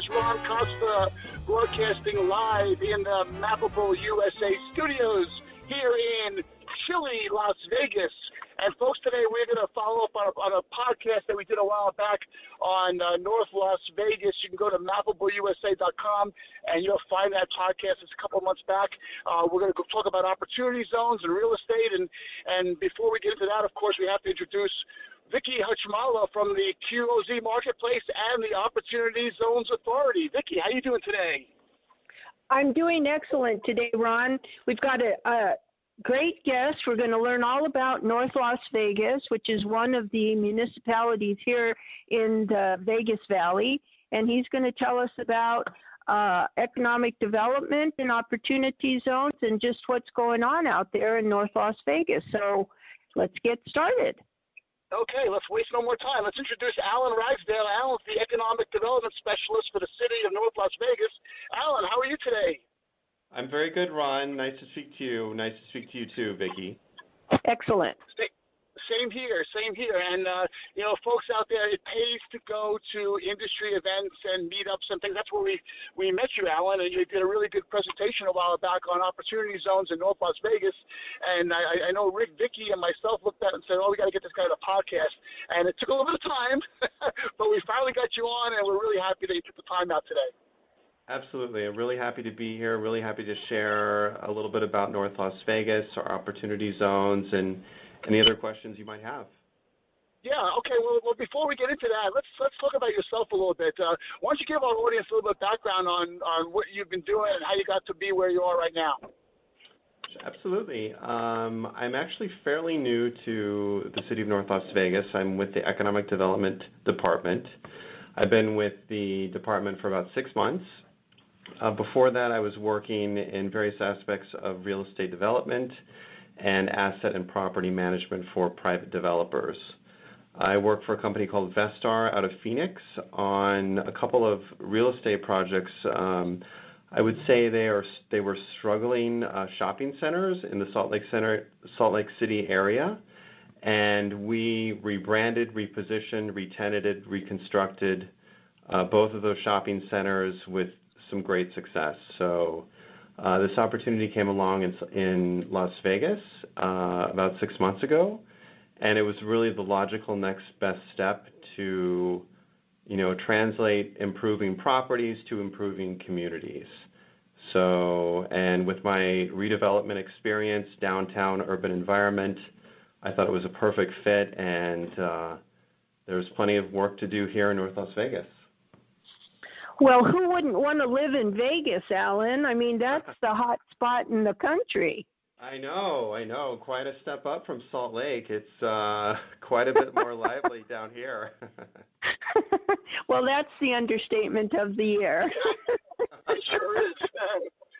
is Ron Costa, broadcasting live in the Mappable USA studios here in chilly Las Vegas. And folks, today we're going to follow up on a podcast that we did a while back on North Las Vegas. You can go to mappableusa.com and you'll find that podcast. It's a couple of months back. We're going to talk about opportunity zones and real estate. And before we get into that, of course, we have to introduce Vicki Hachmala from the QOZ Marketplace and the Opportunity Zones Authority. Vicki, how are you doing today? I'm doing excellent today, Ron. We've got a great guest. We're going to learn all about North Las Vegas, which is one of the municipalities here in the Vegas Valley, and he's going to tell us about economic development and opportunity zones and just what's going on out there in North Las Vegas. So let's get started. Okay, let's waste no more time. Let's introduce Alan Ragsdale. Alan's the Economic Development Specialist for the City of North Las Vegas. Alan, how are you today? I'm very good, Ron. Nice to speak to you. Nice to speak to you too, Vicki. Excellent. Same here. And, folks out there, it pays to go to industry events and meetups and things. That's where we met you, Alan, and you did a really good presentation a while back on opportunity zones in North Las Vegas. And I know Rick, Vicki, and myself looked at it and said, we got to get this guy to a podcast. And it took a little bit of time, but we finally got you on, and we're really happy that you took the time out today. Absolutely. I'm really happy to be here, really happy to share a little bit about North Las Vegas, our opportunity zones, and any other questions you might have. Yeah, okay. Well, before we get into that, let's talk about yourself a little bit. Why don't you give our audience a little bit of background on what you've been doing and how you got to be where you are right now? Absolutely. I'm actually fairly new to the City of North Las Vegas. I'm with the Economic Development Department. I've been with the department for about 6 months. Before that, I was working in various aspects of real estate development and asset and property management for private developers. I work for a company called Vestar out of Phoenix on a couple of real estate projects. I would say they were struggling shopping centers in the Salt Lake City area, and we rebranded, repositioned, re-tenanted, reconstructed both of those shopping centers with some great success. So this opportunity came along in Las Vegas about 6 months ago, and it was really the logical next best step to, translate improving properties to improving communities. So, and with my redevelopment experience, downtown urban environment, I thought it was a perfect fit, and there's plenty of work to do here in North Las Vegas. Well, who wouldn't want to live in Vegas, Alan? I mean, that's the hot spot in the country. I know. Quite a step up from Salt Lake. It's quite a bit more lively down here. Well, that's the understatement of the year. That sure is.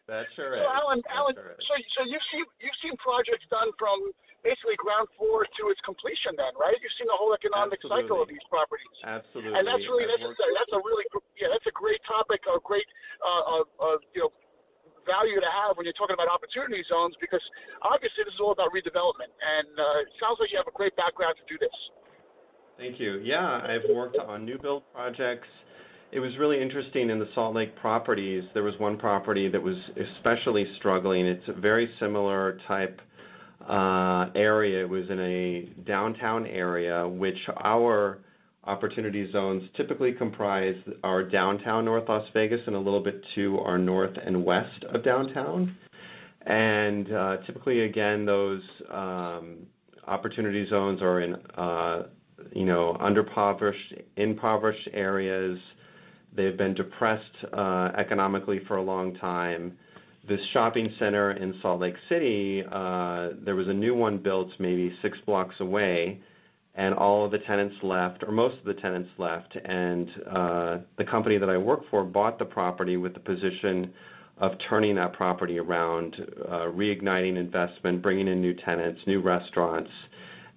That sure is. So, Alan, sure is. so you've seen projects done from basically ground floor to its completion, then, right? You've seen the whole economic cycle of these properties. Absolutely. And that's a great topic, a great value to have when you're talking about opportunity zones, because obviously this is all about redevelopment, and it sounds like you have a great background to do this. Thank you. Yeah, I've worked on new build projects. It was really interesting in the Salt Lake properties. There was one property that was especially struggling. It's a very similar type area. It was in a downtown area, which our opportunity zones typically comprise our downtown North Las Vegas and a little bit to our north and west of downtown. And typically, again, those opportunity zones are in impoverished areas. They've been depressed economically for a long time. This shopping center in Salt Lake City, there was a new one built maybe 6 blocks away, and all of the tenants left, or most of the tenants left, and the company that I work for bought the property with the position of turning that property around, reigniting investment, bringing in new tenants, new restaurants,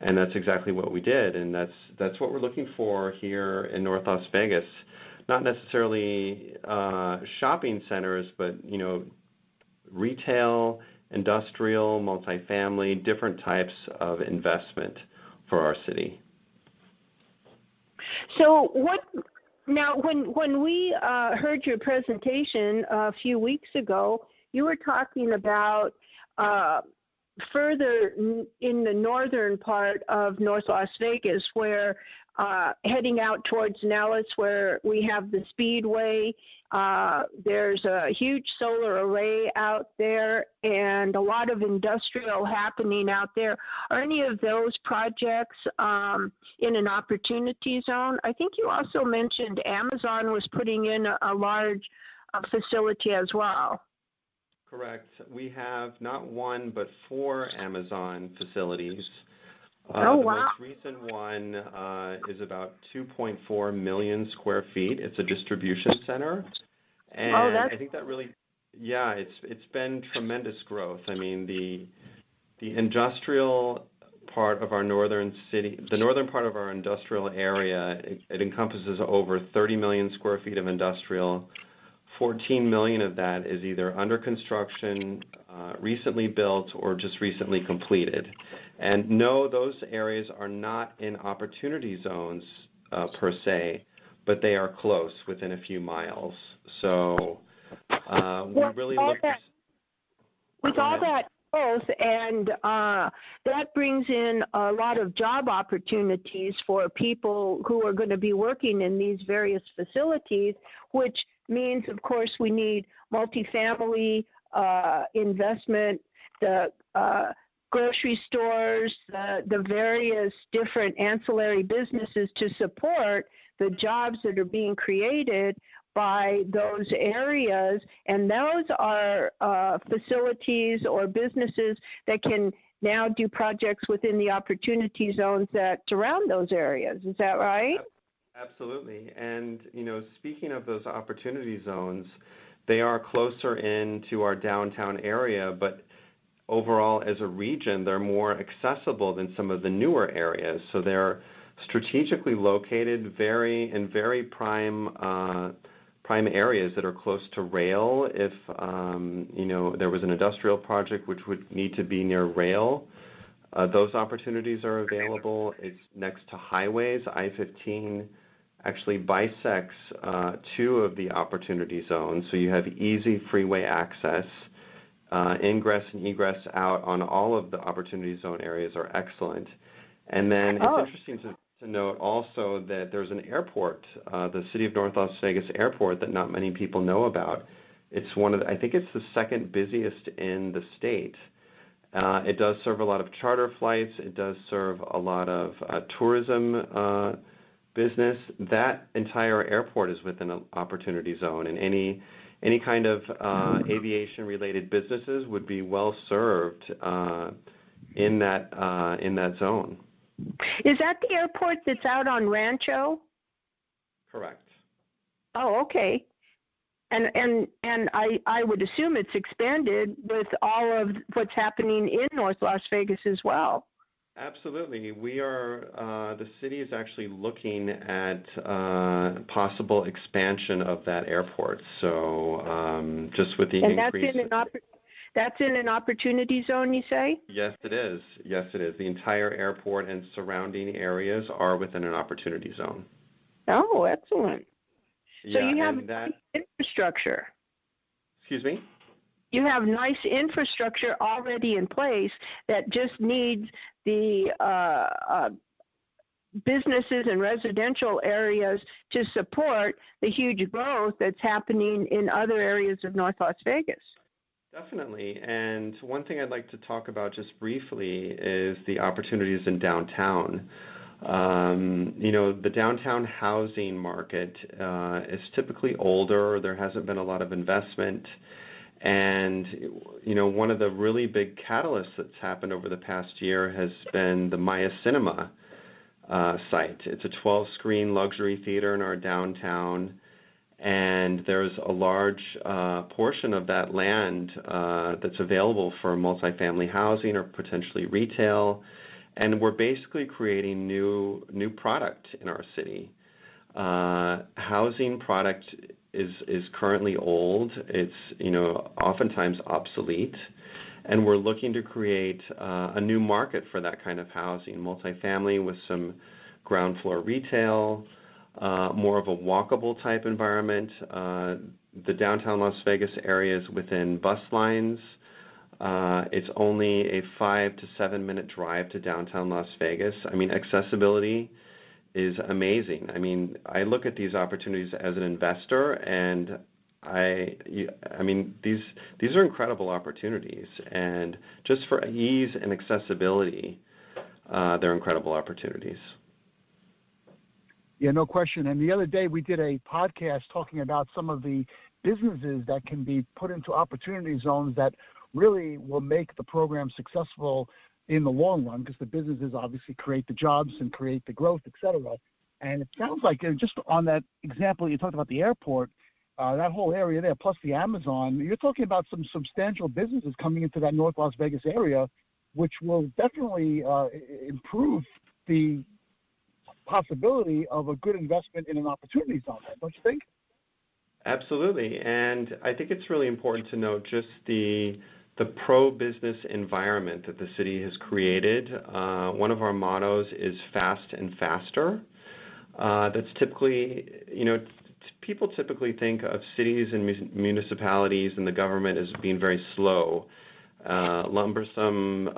and that's exactly what we did, and that's what we're looking for here in North Las Vegas. Not necessarily shopping centers, but retail, industrial, multifamily, different types of investment for our city. So what Now, when we heard your presentation a few weeks ago, you were talking about further in the northern part of North Las Vegas, where heading out towards Nellis, where we have the Speedway. There's a huge solar array out there and a lot of industrial happening out there. Are any of those projects in an opportunity zone? I think you also mentioned Amazon was putting in a large facility as well. Correct. We have not one, but 4 Amazon facilities. Oh, the wow. most recent one is about 2.4 million square feet. It's a distribution center. And I think that really, it's been tremendous growth. I mean, the industrial part of our northern part of our industrial area, it encompasses over 30 million square feet of industrial. 14 million of that is either under construction, recently built, or just recently completed. And no, those areas are not in opportunity zones per se, but they are close, within a few miles. So we really look with all that growth, and that brings in a lot of job opportunities for people who are going to be working in these various facilities, which means, of course, we need multifamily investment, the grocery stores, the various different ancillary businesses to support the jobs that are being created by those areas. And those are facilities or businesses that can now do projects within the opportunity zones that surround those areas. Is that right? Absolutely. And, speaking of those opportunity zones, they are closer into our downtown area, but overall as a region, they're more accessible than some of the newer areas. So they're strategically located in very prime areas that are close to rail. If, there was an industrial project which would need to be near rail, those opportunities are available. It's next to highways. I-15 actually bisects 2 of the opportunity zones, so you have easy freeway access. Ingress and egress out on all of the opportunity zone areas are excellent. And then it's interesting to note also that there's an airport, the City of North Las Vegas Airport, that not many people know about. It's I think it's the second busiest in the state. It does serve a lot of charter flights. It does serve a lot of tourism business. That entire airport is within an opportunity zone, and any kind of aviation-related businesses would be well served in that zone. Is that the airport that's out on Rancho? Correct. Oh, okay. And I would assume it's expanded with all of what's happening in North Las Vegas as well. Absolutely. We are, the city is actually looking at possible expansion of that airport. So just with the increase. That's in an opportunity zone, you say? Yes, it is. Yes, it is. The entire airport and surrounding areas are within an opportunity zone. Oh, excellent. So yeah, you have infrastructure. Excuse me? You have nice infrastructure already in place that just needs the businesses and residential areas to support the huge growth that's happening in other areas of North Las Vegas. Definitely. And one thing I'd like to talk about just briefly is the opportunities in downtown. The downtown housing market is typically older. There hasn't been a lot of investment. And, one of the really big catalysts that's happened over the past year has been the Maya Cinema site. It's a 12-screen luxury theater in our downtown. And there's a large portion of that land that's available for multifamily housing or potentially retail. And we're basically creating new product in our city. Housing product is currently old. It's oftentimes obsolete. And we're looking to create a new market for that kind of housing, multifamily with some ground floor retail. more of a walkable type environment. The downtown Las Vegas area is within bus lines. It's only a 5 to 7 minute drive to downtown Las Vegas. I mean, accessibility is amazing. I mean, I look at these opportunities as an investor, and I mean, these are incredible opportunities, and just for ease and accessibility, they're incredible opportunities. Yeah, no question. And the other day we did a podcast talking about some of the businesses that can be put into opportunity zones that really will make the program successful in the long run, because the businesses obviously create the jobs and create the growth, et cetera. And it sounds like, just on that example you talked about, the airport, that whole area there, plus the Amazon, you're talking about some substantial businesses coming into that North Las Vegas area, which will definitely improve the possibility of a good investment in an opportunity zone, don't you think? Absolutely. And I think it's really important to note just the pro-business environment that the city has created. One of our mottos is fast and faster. That's typically, people typically think of cities and municipalities and the government as being very slow, lumbersome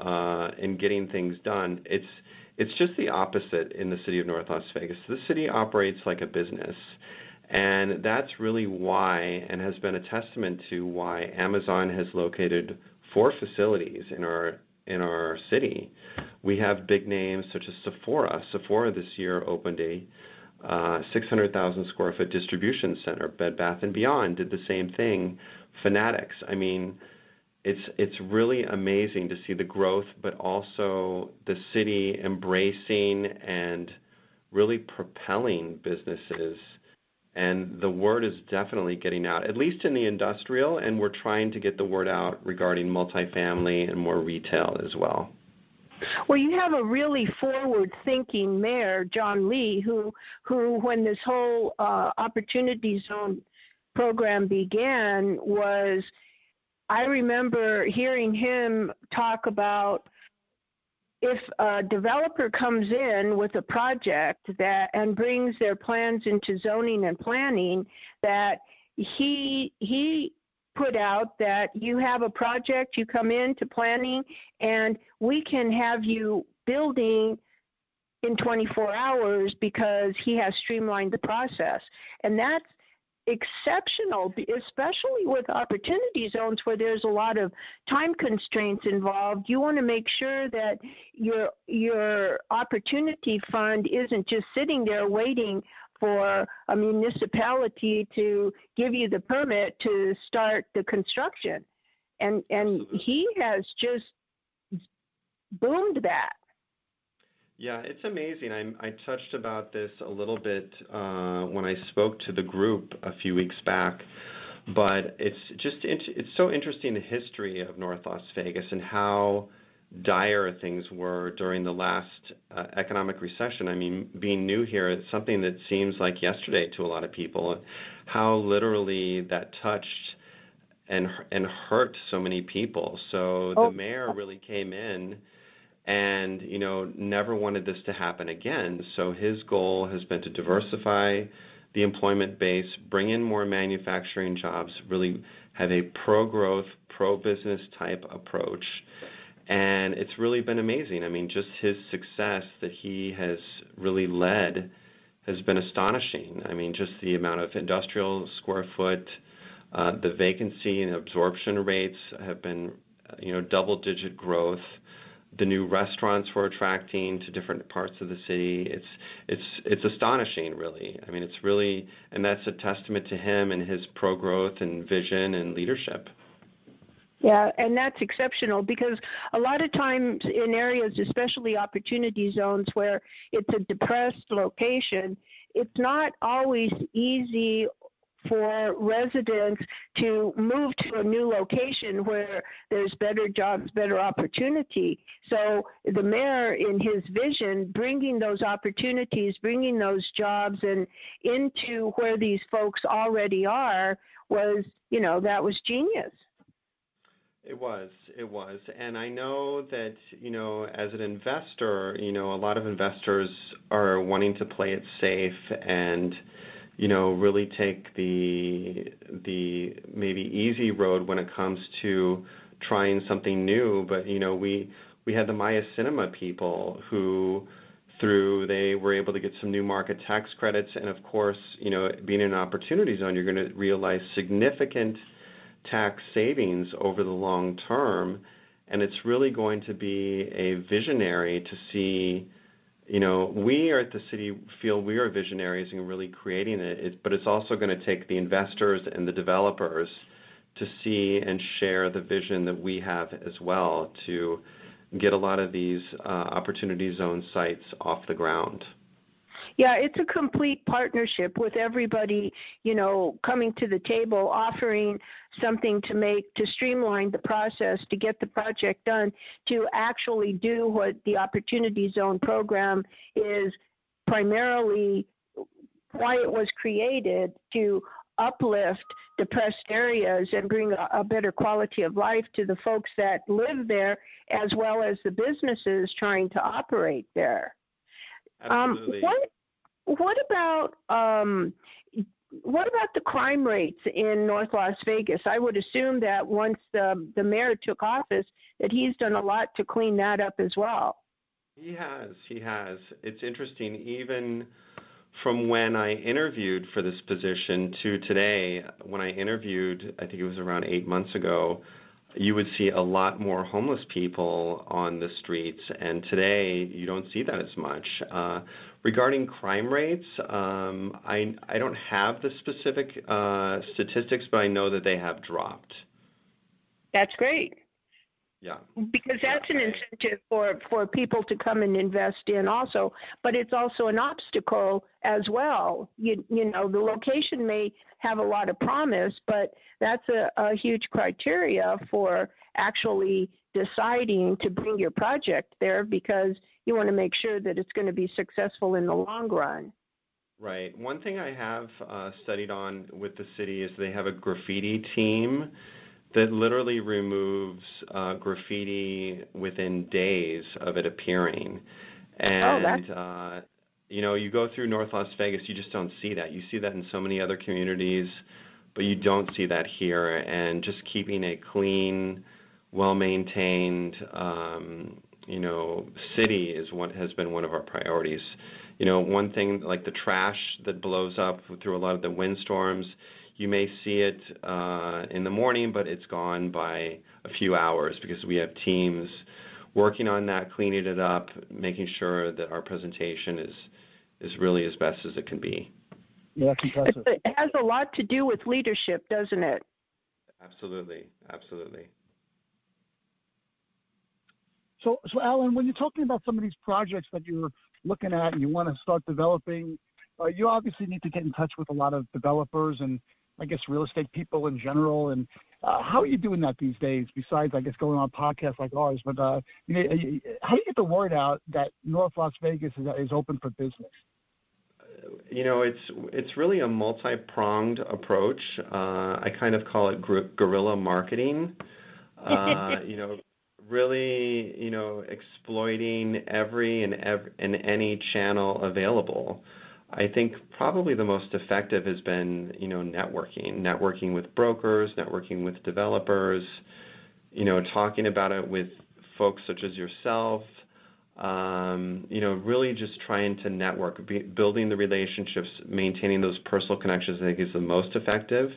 in getting things done. It's just the opposite in the city of North Las Vegas. The city operates like a business, and that's really why, and has been a testament to why, Amazon has located 4 facilities in our city. We have big names such as Sephora. Sephora this year opened a 600,000 square foot distribution center. Bed Bath & Beyond did the same thing. Fanatics. I mean, it's really amazing to see the growth, but also the city embracing and really propelling businesses. And the word is definitely getting out, at least in the industrial, and we're trying to get the word out regarding multifamily and more retail as well. Well, you have a really forward-thinking mayor, John Lee, who when this whole Opportunity Zone program began, I remember hearing him talk about, if a developer comes in with a project and brings their plans into zoning and planning, that he put out that you have a project, you come into planning, and we can have you building in 24 hours because he has streamlined the process. And that's exceptional, especially with opportunity zones where there's a lot of time constraints involved. You want to make sure that your opportunity fund isn't just sitting there waiting for a municipality to give you the permit to start the construction. And he has just boomed that. Yeah, it's amazing. I touched about this a little bit when I spoke to the group a few weeks back, but it's so interesting, the history of North Las Vegas and how dire things were during the last economic recession. I mean, being new here, it's something that seems like yesterday to a lot of people, how literally that touched and hurt so many people. So the mayor really came in and, never wanted this to happen again. So his goal has been to diversify the employment base, bring in more manufacturing jobs, really have a pro-growth, pro-business type approach. And it's really been amazing. I mean, just his success that he has really led has been astonishing. I mean, just the amount of industrial square foot, the vacancy and absorption rates have been, double-digit growth. The new restaurants we're attracting to different parts of the city. It's astonishing, really. I mean, it's really, and that's a testament to him and his pro-growth and vision and leadership. Yeah, and that's exceptional because a lot of times in areas, especially opportunity zones where it's a depressed location, it's not always easy for residents to move to a new location where there's better jobs, better opportunity. So the mayor, in his vision, bringing those opportunities, bringing those jobs and into where these folks already are was, that was genius. It was. And I know that, as an investor, a lot of investors are wanting to play it safe and, really take the maybe easy road when it comes to trying something new. But, we had the Maya Cinema people who they were able to get some new market tax credits. And of course, being in an opportunity zone, you're going to realize significant tax savings over the long term, and it's really going to be a visionary to see, we are at the city feel we are visionaries in really creating it, but it's also going to take the investors and the developers to see and share the vision that we have as well to get a lot of these opportunity zone sites off the ground. Yeah, it's a complete partnership with everybody, coming to the table, offering something to streamline the process, to get the project done, to actually do what the Opportunity Zone program is primarily why it was created, to uplift depressed areas and bring a better quality of life to the folks that live there, as well as the businesses trying to operate there. Absolutely. What about the crime rates in North Las Vegas? I would assume that once the mayor took office, that he's done a lot to clean that up as well. He has. It's interesting, even from when I interviewed for this position to today. When I interviewed, I think it was around 8 months ago, you would see a lot more homeless people on the streets, and today you don't see that as much. Regarding crime rates, I don't have the specific statistics, but I know that they have dropped. That's great. Yeah. Because that's an incentive for people to come and invest in also, but it's also an obstacle as well. The location may have a lot of promise, but that's a huge criteria for actually deciding to bring your project there, because you want to make sure that it's going to be successful in the long run. Right. One thing I have studied on with the city is they have a graffiti team that literally removes graffiti within days of it appearing. And, you go through North Las Vegas, you just don't see that. You see that in so many other communities, but you don't see that here. And just keeping a clean, well-maintained, city has been one of our priorities. One thing like the trash that blows up through a lot of the windstorms, you may see it in the morning, but it's gone by a few hours because we have teams working on that, cleaning it up, making sure that our presentation is really as best as it can be. Yeah, that's impressive. It has a lot to do with leadership, doesn't it? Absolutely. So Alan, when you're talking about some of these projects that you're looking at and you want to start developing, you obviously need to get in touch with a lot of developers and, I guess, real estate people in general. And how are you doing that these days, besides, I guess, going on podcasts like ours? But how do you get the word out that North Las Vegas is open for business? It's really a multi-pronged approach. I kind of call it guerrilla marketing. Really, exploiting every and any channel available. I think probably the most effective has been, networking with brokers, networking with developers, talking about it with folks such as yourself, really just trying to network, building the relationships, maintaining those personal connections, I think is the most effective.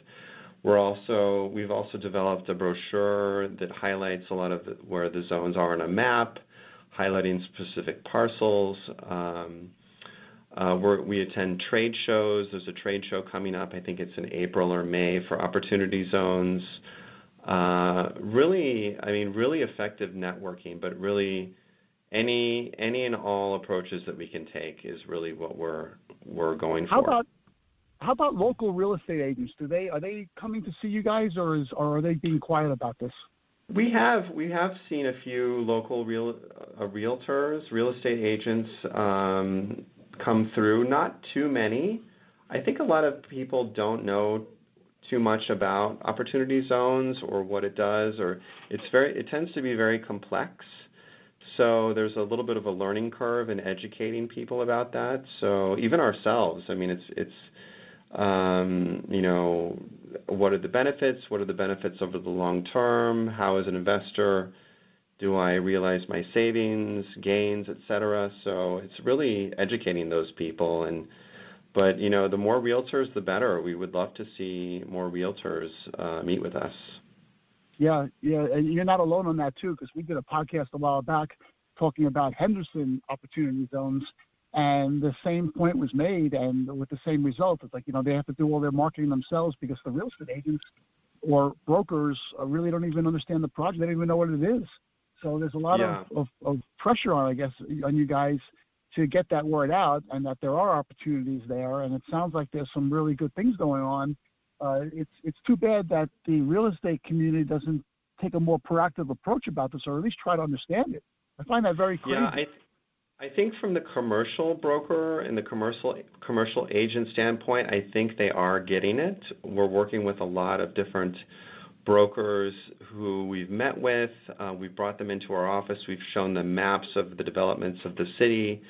We've also developed a brochure that highlights a lot of where the zones are on a map, highlighting specific parcels. We attend trade shows. There's a trade show coming up. I think it's in April or May for opportunity zones. Really effective networking, but really any and all approaches that we can take is really what we're going for. How about local real estate agents? Are they coming to see you guys, or are they being quiet about this? We have seen a few local realtors, real estate agents come through. Not too many. I think a lot of people don't know too much about opportunity zones or what it does, or it tends to be very complex. So there's a little bit of a learning curve in educating people about that. So even ourselves, I mean, it's what are the benefits? What are the benefits over the long term? How, as an investor, do I realize my savings, gains, et cetera? So it's really educating those people. But the more realtors, the better. We would love to see more realtors meet with us. Yeah, and you're not alone on that too, because we did a podcast a while back talking about Henderson opportunity zones, and the same point was made, and with the same result. It's like they have to do all their marketing themselves because the real estate agents or brokers really don't even understand the project. They don't even know what it is. So there's a lot of pressure on, I guess, on you guys to get that word out, and that there are opportunities there. And it sounds like there's some really good things going on. It's too bad that the real estate community doesn't take a more proactive approach about this, or at least try to understand it. I find that very crazy. Yeah, I think from the commercial broker and the commercial agent standpoint, I think they are getting it. We're working with a lot of different brokers who we've met with. We've brought them into our office. We've shown them maps of the developments of the city.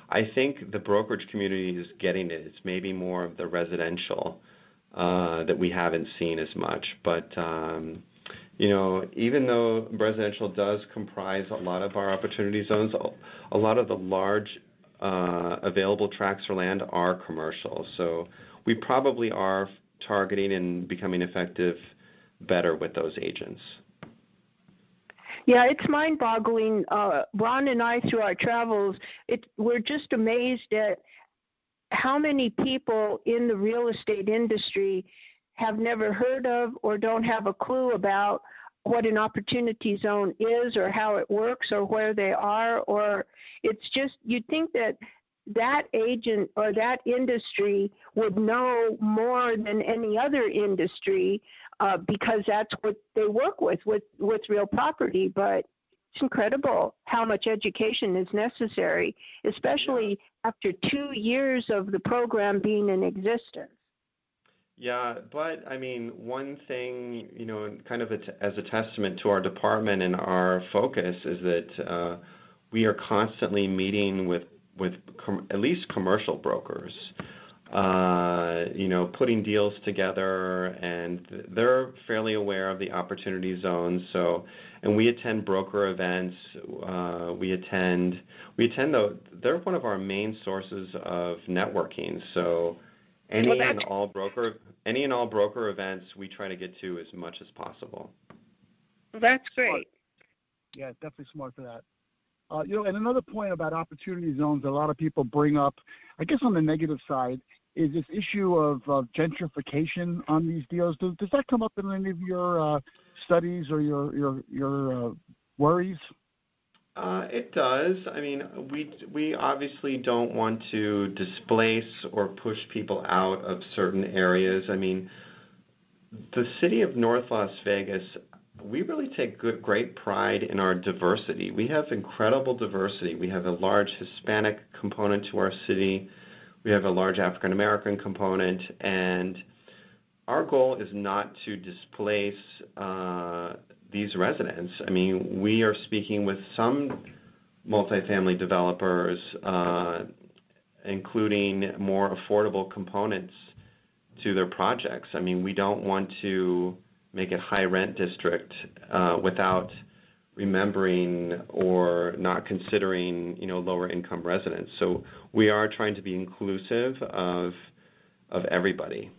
I think the brokerage community is getting it. It's maybe more of the residential that we haven't seen as much. But, even though residential does comprise a lot of our opportunity zones, a lot of the large available tracts of land are commercial. So we probably are targeting and becoming effective better with those agents. Yeah, it's mind-boggling. Ron and I, through our travels, we're just amazed at how many people in the real estate industry have never heard of or don't have a clue about what an opportunity zone is or how it works or where they are. Or it's just, you'd think that agent or that industry would know more than any other industry because that's what they work with real property. But it's incredible how much education is necessary, especially after 2 years of the program being in existence. Yeah, but I mean, one thing, kind of as a testament to our department and our focus is that we are constantly meeting with at least commercial brokers, putting deals together, and they're fairly aware of the opportunity zones. So, and we attend broker events. They're one of our main sources of networking. So, any and all broker events we try to get to as much as possible. That's great. Smart. Yeah, definitely smart for that. And another point about opportunity zones that a lot of people bring up, I guess on the negative side, is this issue of gentrification on these deals. Does that come up in any of your studies or your worries? It does. I mean, we obviously don't want to displace or push people out of certain areas. I mean, the city of North Las Vegas, we really take great pride in our diversity. We have incredible diversity. We have a large Hispanic component to our city. We have a large African American component, and our goal is not to displace these residents. I mean, we are speaking with some multifamily developers, including more affordable components to their projects. I mean, we don't want to make it high rent district without remembering or not considering, lower income residents. So we are trying to be inclusive of everybody.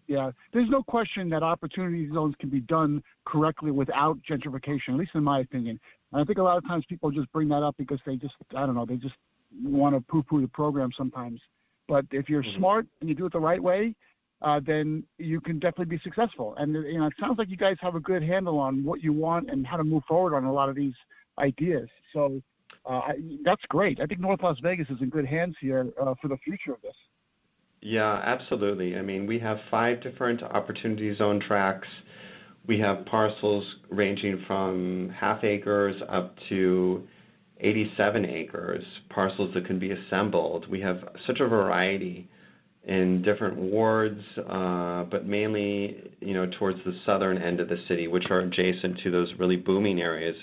Yeah, there's no question that opportunity zones can be done correctly without gentrification, at least in my opinion. And I think a lot of times people just bring that up because they just want to poo-poo the program sometimes. But if you're smart and you do it the right way, then you can definitely be successful. And it sounds like you guys have a good handle on what you want and how to move forward on a lot of these ideas. So that's great. I think North Las Vegas is in good hands here for the future of this. Yeah, absolutely. I mean, we have 5 different opportunity zone tracks. We have parcels ranging from half acres up to 87 acres, parcels that can be assembled. We have such a variety in different wards, but mainly, towards the southern end of the city, which are adjacent to those really booming areas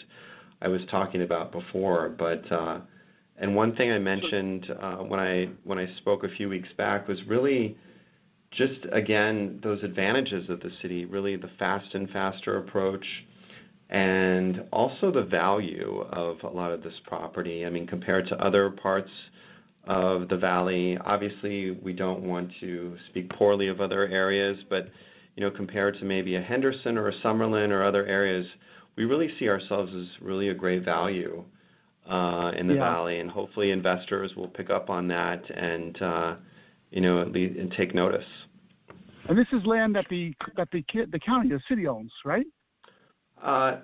I was talking about before. But and one thing I mentioned when I spoke a few weeks back was really just, again, those advantages of the city, really the fast and faster approach, and also the value of a lot of this property. I mean, compared to other parts of the valley, obviously we don't want to speak poorly of other areas, but compared to maybe a Henderson or a Summerlin or other areas, we really see ourselves as really a great value in the valley, and hopefully investors will pick up on that and at least and take notice. And this is land that the county, the city owns, right?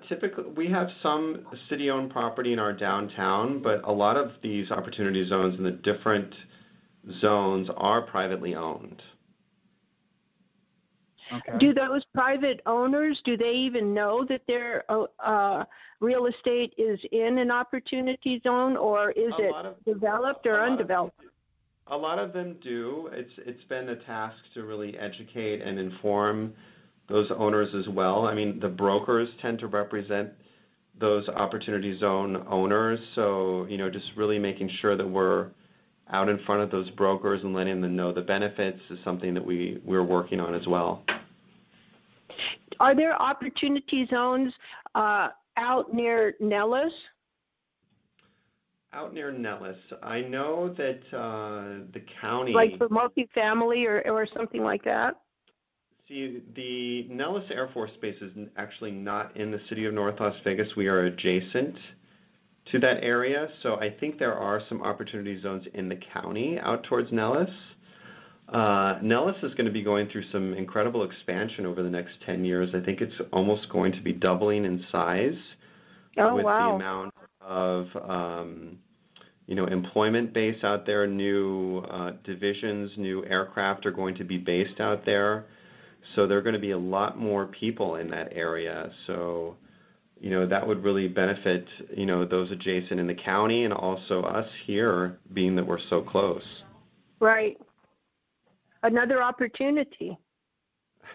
Typically, we have some city-owned property in our downtown, but a lot of these opportunity zones in the different zones are privately owned. Okay. Do those private owners, do they even know that their real estate is in an opportunity zone, or is it developed or undeveloped? A lot of them do. It's been a task to really educate and inform those owners as well. I mean, the brokers tend to represent those opportunity zone owners, so just really making sure that we're out in front of those brokers and letting them know the benefits is something that we're working on as well. Are there opportunity zones out near Nellis? Out near Nellis, I know that the county, like for multifamily or something like that. See, the Nellis Air Force Base is actually not in the city of North Las Vegas. We are adjacent to that area, so I think there are some opportunity zones in the county out towards Nellis. Nellis is going to be going through some incredible expansion over the next 10 years. I think it's almost going to be doubling in size the amount of employment base out there. New divisions, new aircraft are going to be based out there. So there are going to be a lot more people in that area. So, that would really benefit, those adjacent in the county and also us here, being that we're so close. Right. Another opportunity.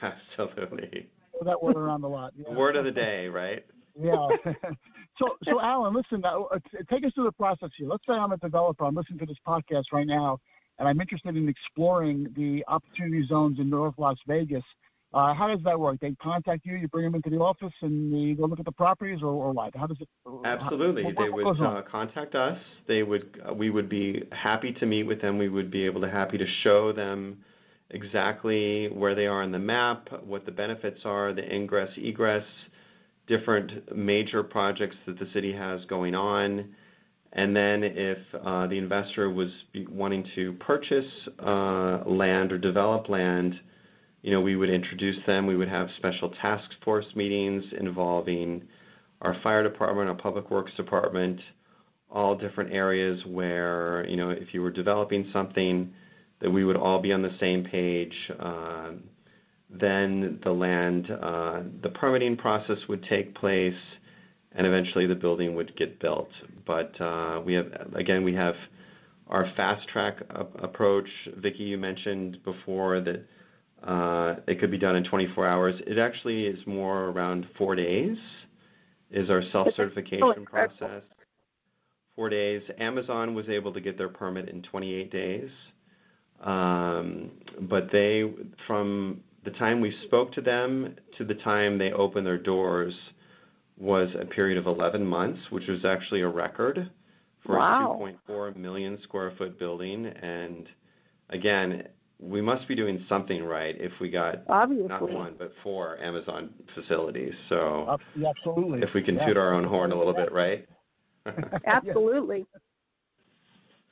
Absolutely. Well, that word around a lot. Yeah. Word of the day, right? Yeah. So Alan, listen, take us through the process here. Let's say I'm a developer. I'm listening to this podcast right now, and I'm interested in exploring the opportunity zones in North Las Vegas. How does that work? They contact you, you bring them into the office, and you go look at the properties, or what? How does it? Absolutely. They would contact us. We would be happy to meet with them. We would be happy to show them exactly where they are on the map, what the benefits are, the ingress, egress, different major projects that the city has going on. And then if the investor was wanting to purchase land or develop land, we would introduce them. We would have special task force meetings involving our fire department, our public works department, all different areas where, if you were developing something, that we would all be on the same page. Then the land, the permitting process would take place, and eventually the building would get built. But we have our fast track approach. Vicki, you mentioned before that it could be done in 24 hours. It actually is more around 4 days is our self-certification process. 4 days. Amazon was able to get their permit in 28 days. But from the time we spoke to them to the time they opened their doors was a period of 11 months, which was actually a record for a 2.4 million square foot building. And again, we must be doing something right if we got not one but 4 Amazon facilities. So absolutely, if we can toot our own horn a little bit, right? Absolutely.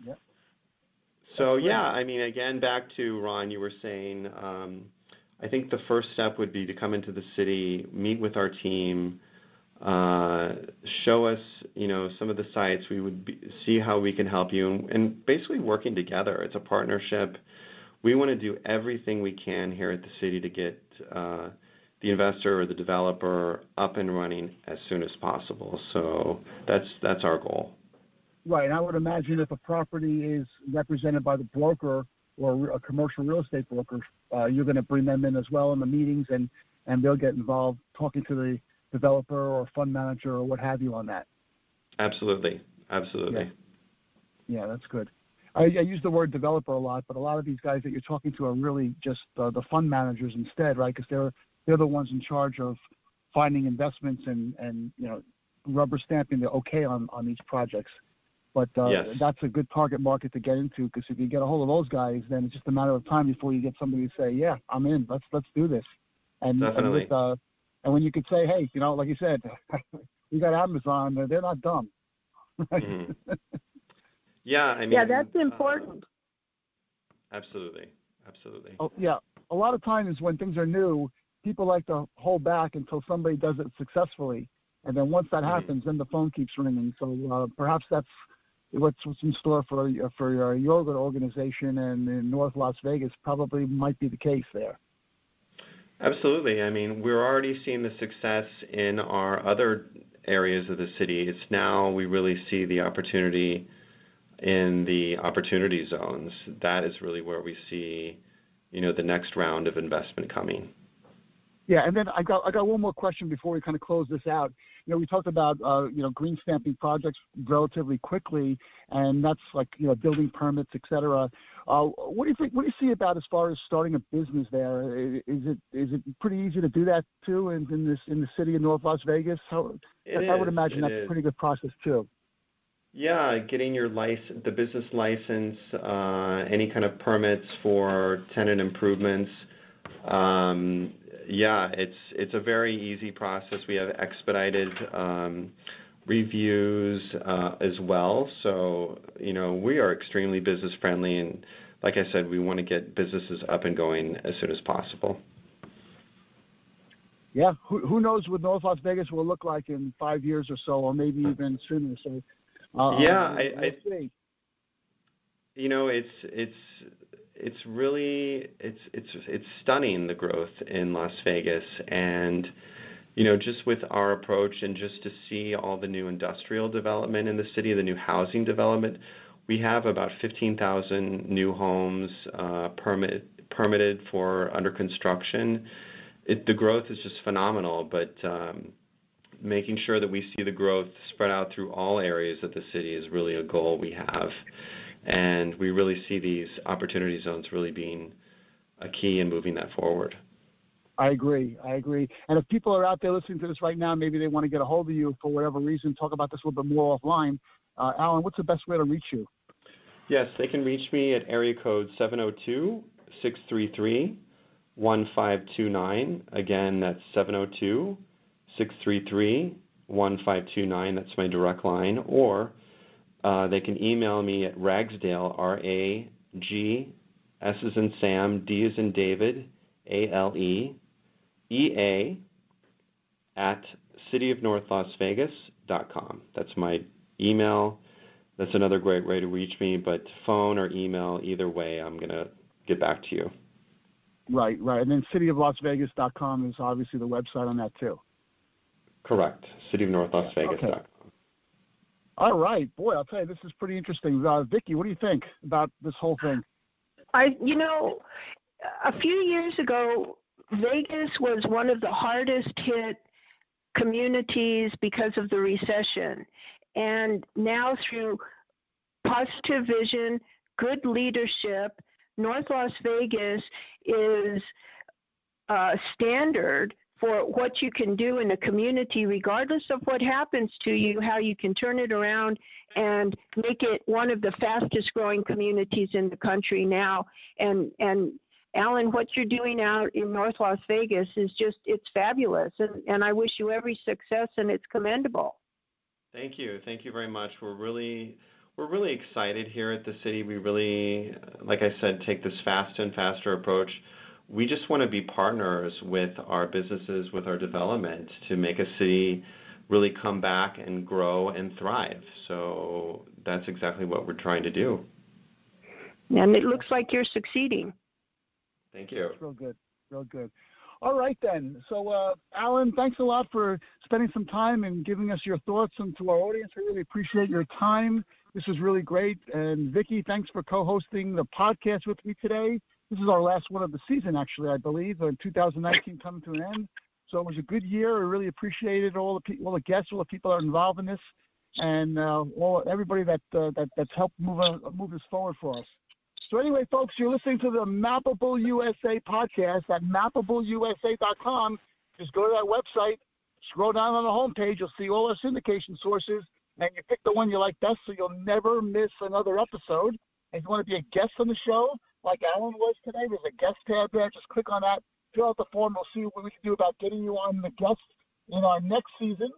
Yeah. So again, back to Ron, you were saying, I think the first step would be to come into the city, meet with our team, show us, some of the sites. We would see how we can help you, and basically working together. It's a partnership. We want to do everything we can here at the city to get the investor or the developer up and running as soon as possible. So that's our goal. Right. And I would imagine if a property is represented by the broker, or a commercial real estate broker, you're going to bring them in as well in the meetings, and they'll get involved talking to the developer or fund manager or what have you on that. Absolutely. Yeah, that's good. I use the word developer a lot, but a lot of these guys that you're talking to are really just the fund managers instead, right? Because they're the ones in charge of finding investments and rubber stamping the okay on these projects. But yes. That's a good target market to get into, because if you get a hold of those guys, then it's just a matter of time before you get somebody to say, yeah, I'm in. Let's do this. And definitely. And when you could say, hey, like you said, we got Amazon. They're not dumb. Mm-hmm. Yeah, I mean. Yeah, that's important. Absolutely. Oh, yeah. A lot of times when things are new, people like to hold back until somebody does it successfully. And then once that happens, then the phone keeps ringing. So perhaps that's what's in store for your organization, and in North Las Vegas probably might be the case there. Absolutely. I mean, we're already seeing the success in our other areas of the city. It's now we really see the opportunity in the opportunity zones. That is really where we see, the next round of investment coming. Yeah, and then I got one more question before we kind of close this out. We talked about green stamping projects relatively quickly, and that's like building permits, et cetera. What do you think? What do you see about as far as starting a business there? Is it pretty easy to do that too in the city of North Las Vegas? I would imagine that's a pretty good process too. Yeah, getting your the business license, any kind of permits for tenant improvements. Yeah, it's a very easy process. We have expedited reviews as well. So, we are extremely business friendly, and like I said, we want to get businesses up and going as soon as possible. Yeah, who knows what North Las Vegas will look like in 5 years or so, or maybe even sooner. So, I see. It's really it's stunning, the growth in Las Vegas, and just with our approach, and just to see all the new industrial development in the city, the new housing development. We have about 15,000 new homes permitted for under construction. The growth is just phenomenal, but making sure that we see the growth spread out through all areas of the city is really a goal we have. And we really see these opportunity zones really being a key in moving that forward. I agree. And if people are out there listening to this right now, maybe they want to get a hold of you for whatever reason, talk about this a little bit more offline. Alan, what's the best way to reach you? Yes, they can reach me at area code 702-633-1529. Again, that's 702-633-1529. That's my direct line. Or they can email me at Ragsdale, R-A-G, S as in Sam, D as in David, A-L-E-E-A, at cityofnorthlasvegas.com. That's my email. That's another great way to reach me, but phone or email, either way, I'm going to get back to you. Right. And then cityoflasvegas.com is obviously the website on that too. Correct. cityofnorthlasvegas.com. Okay. All right. Boy, I'll tell you, this is pretty interesting. Vicki, what do you think about this whole thing? A few years ago, Vegas was one of the hardest hit communities because of the recession. And now through positive vision, good leadership, North Las Vegas is standard for what you can do in a community, regardless of what happens to you, how you can turn it around and make it one of the fastest growing communities in the country now. And Alan, what you're doing out in North Las Vegas is it's fabulous. And I wish you every success, and it's commendable. Thank you. Thank you very much. We're really excited here at the city. We really, like I said, take this fast and faster approach. We just want to be partners with our businesses, with our development, to make a city really come back and grow and thrive. So that's exactly what we're trying to do. And it looks like you're succeeding. Thank you. That's real good. All right, then. So, Alan, thanks a lot for spending some time and giving us your thoughts, and to our audience, we really appreciate your time, This was really great. And Vicki, thanks for co-hosting the podcast with me today. This is our last one of the season, actually, I believe, 2019 coming to an end. So it was a good year. I really appreciated all the guests, all the people that are involved in this, and everybody that's helped move this forward for us. So anyway, folks, you're listening to the Mappable USA podcast at mappableiusa.com. Just go to that website, scroll down on the homepage. You'll see all our syndication sources, and you pick the one you like best so you'll never miss another episode. And if you want to be a guest on the show, like Alan was today, there's a guest tab there. Just click on that, fill out the form. We'll see what we can do about getting you on the guest in our next season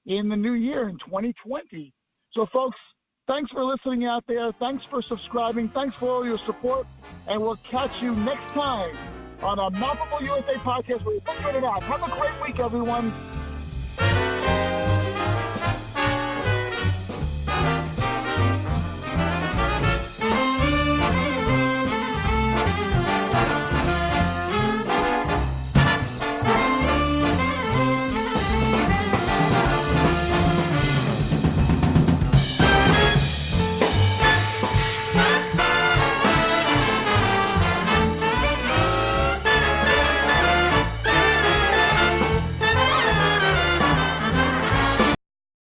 in the new year in 2020. So, folks, thanks for listening out there. Thanks for subscribing. Thanks for all your support. And we'll catch you next time on a Mappable USA podcast where we figure it out. Have a great week, everyone.